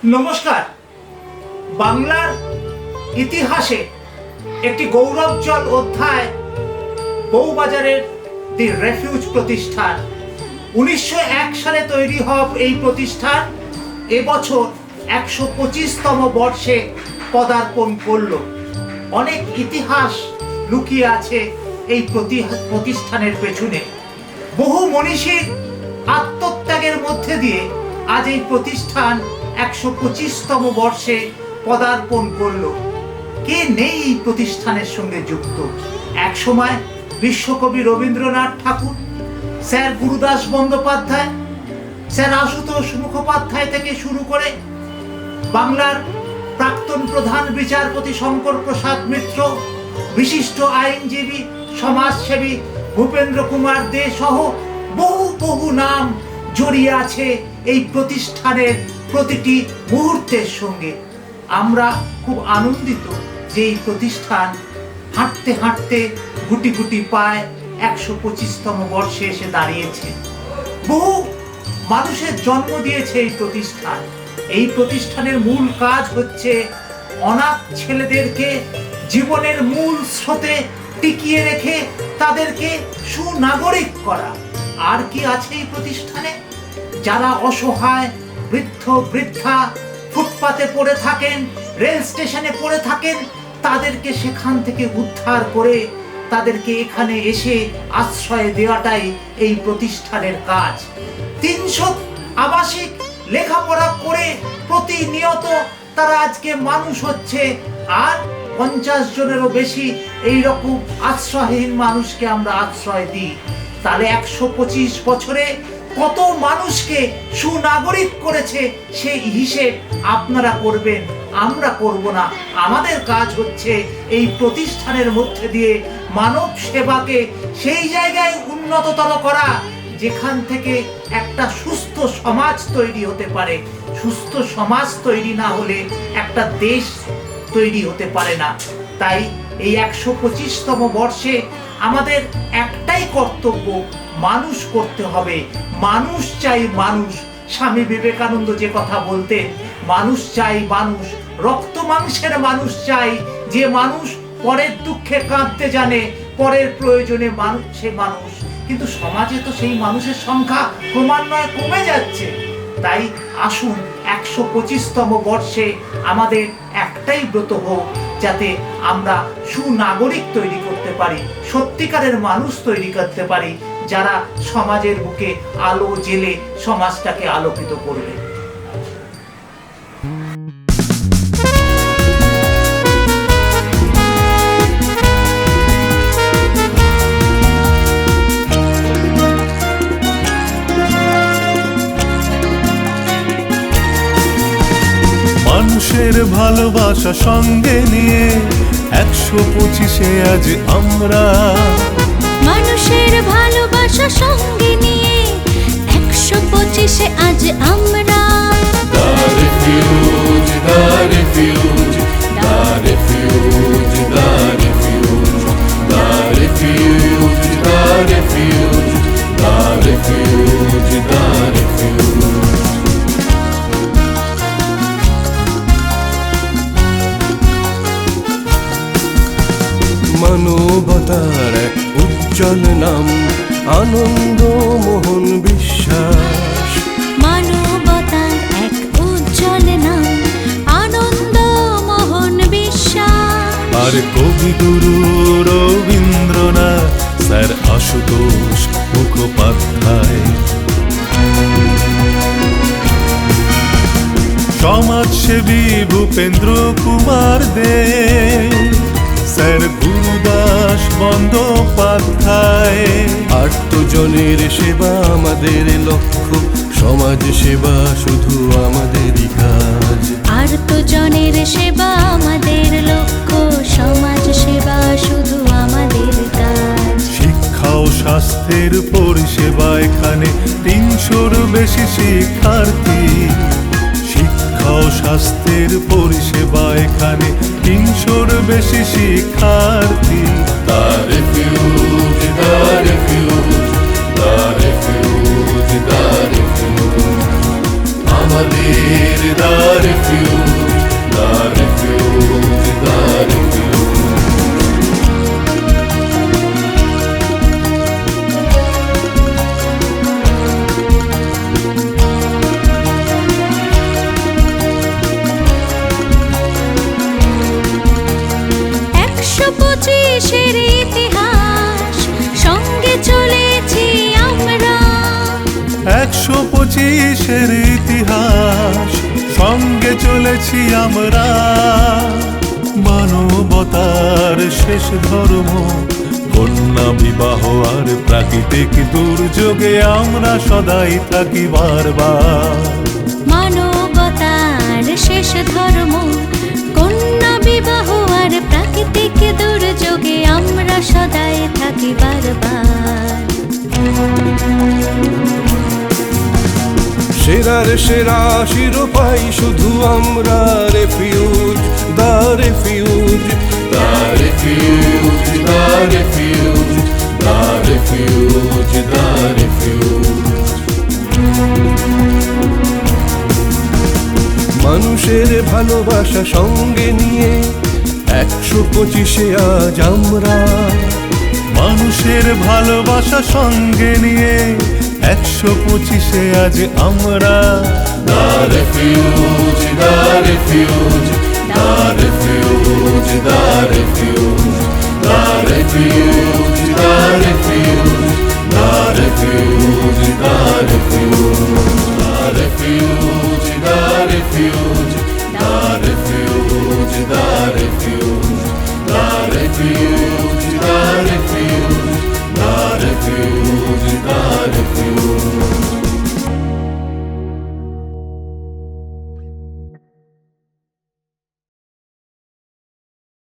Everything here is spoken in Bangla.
নমস্কার। বাংলার ইতিহাসে একটি গৌরবজ্জ্বল অধ্যায় বউবাজারের দি রেফিউজ প্রতিষ্ঠান। 1901 সালে তৈরি হওয়া এই প্রতিষ্ঠান এবছর 125তম বর্ষে পদার্পণ করল। অনেক ইতিহাস লুকিয়ে আছে এই প্রতিষ্ঠানের পেছনে। বহু মনীষীর আত্মত্যাগের মধ্যে দিয়ে আজ এই প্রতিষ্ঠান 125তম বর্ষে পদার্পণ করল। কে নেই এই প্রতিষ্ঠানের সঙ্গে যুক্ত? একসময় বিশ্বকবি রবীন্দ্রনাথ ঠাকুর, স্যার গুরুদাস বন্দ্যোপাধ্যায়, স্যার আশুতোষ মুখোপাধ্যায় থেকে শুরু করে বাংলার প্রাক্তন প্রধান বিচারপতি শঙ্কর প্রসাদ মিত্র, বিশিষ্ট আইনজীবী সমাজসেবী ভূপেন্দ্র কুমার দে সহ বহু নাম জড়িয়ে আছে এই প্রতিষ্ঠানের প্রতিটি মুহূর্তের সঙ্গে। আমরা খুব আনন্দিত যে এই প্রতিষ্ঠান হাঁটতে হাঁটতে গুটি গুটি পায় 125তম বর্ষে এসে দাঁড়িয়েছে। বহু মানুষের জন্ম দিয়েছে এই প্রতিষ্ঠান। এই প্রতিষ্ঠানের মূল কাজ হচ্ছে অনাথ ছেলেদেরকে জীবনের মূল স্রোতে টিকিয়ে রেখে তাদেরকে সুনাগরিক করা। আর কি আছে এই প্রতিষ্ঠানে? যারা অসহায় বৃদ্ধ বৃদ্ধা ফুটপাতে পড়ে থাকেন, রেল স্টেশনে পড়ে থাকেন, তাদেরকে সেখান থেকে উদ্ধার করে তাদেরকে এখানে এসে আশ্রয় দেওয়াটাই এই প্রতিষ্ঠানের কাজ। 300 আবাসিক লেখাপড়া করে প্রতিনিয়ত তারা আজকে মানুষ হচ্ছে। আর 50 জনেরও বেশি এই রকম আশ্রয়হীন মানুষকে আমরা আশ্রয় দিই। তাহলে 125 বছরে কত মানুষকে সুনাগরিক করেছে সেই হিসেব আপনারা করবেন, আমরা করব না। আমাদের কাজ হচ্ছে এই প্রতিষ্ঠানের মধ্যে দিয়ে মানব সেবাকে সেই জায়গায় উন্নততর করা যেখান থেকে একটা সুস্থ সমাজ তৈরি হতে পারে। সুস্থ সমাজ তৈরি না হলে একটা দেশ তৈরি হতে পারে না। তাই এই 125তম বর্ষে আমাদের একটাই কর্তব্য, মানুষ করতে হবে। মানুষ চাই মানুষ। স্বামী বিবেকানন্দ যে কথা বলতেন, মানুষ চাই মানুষ, রক্ত মাংসের মানুষ চাই, যে মানুষ পরের দুঃখে কাঁদতে জানে, পরের প্রয়োজনে সে মানুষ। কিন্তু সমাজে তো সেই মানুষের সংখ্যা ক্রমান্বয়ে কমে যাচ্ছে। তাই আসুন 125তম বর্ষে আমাদের একটাই ব্রত হোক, যাতে আমরা সুনাগরিক তৈরি করতে পারি, সত্যিকারের মানুষ তৈরি করতে পারি, যারা সমাজের বুকে আলো জেলে সমাজটাকে আলোকিত করবে। মানুষের ভালোবাসা সঙ্গে নিয়ে 125-এ আজ আমরা, মানুষের ভালোবাসা সঙ্গে নিয়ে 125-এ আজ আমরা। The refuge, the refuge, the refuge, the refuge, the refuge, the refuge, the refuge, the refuge. মানবতার এক উজ্জ্বল নাম, আনন্দ মোহন বিশ্বাস। মানবতার এক উজ্জ্বল নাম, আনন্দ মোহন বিশ্বাস। আর কবিগুরু রবীন্দ্রনাথ, স্যার আশুতোষ মুখোপাধ্যায়। সমাজসেবী ভূপেন্দ্র কুমার দে, স্যার গুরুদাস বন্দ্যোপাধ্যায়। আর্তজনের সেবা আমাদের লক্ষ্য, সমাজ সেবা শুধু আমাদেরই কাজ। আর্তজনের সেবা আমাদের লক্ষ্য, সমাজ সেবা শুধু আমাদের কাজ। শিক্ষা ও স্বাস্থ্যের পরিষেবা এখানে 300-র বেশি শিক্ষার্থী। শিক্ষা ও স্বাস্থ্যের পরিষেবা এখানে 300-র বেশি শিক্ষার্থী। The refuge, the refuge, the refuge, the refuge, আমাদের the refuge। 25-এর ইতিহাস সঙ্গে চলেছি আমরা। মানবতার শেষ ধর্ম কন্যা বিবাহ আর প্রাকৃতিক দুর্যোগে আমরা সদাই থাকি বারবার। মানবতার শেষ ধর্ম কন্যা বিবাহ আর প্রাকৃতিক দুর্যোগে আমরা সদাই থাকি বারবার। সেরার সেরা শিরোপাই শুধু আমরা, রেফিউজ দা রেফিউজ, দা রেফিউজ, দা রেফিউজ, দা রেফিউজ, দা রেফিউজ। মানুষের ভালোবাসা সঙ্গে নিয়ে 125-এ আজ আমরা। মানুষের ভালোবাসা সঙ্গে নিয়ে 125-এ আজ আমরা। দা রেফিউজ, দা রেফিউজ, দা রেফিউজ, দা রেফিউজ, দা রেফিউজ, দা রেফিউজ, দা রেফিউজ, দা রেফিউজ, দা রেফিউজ।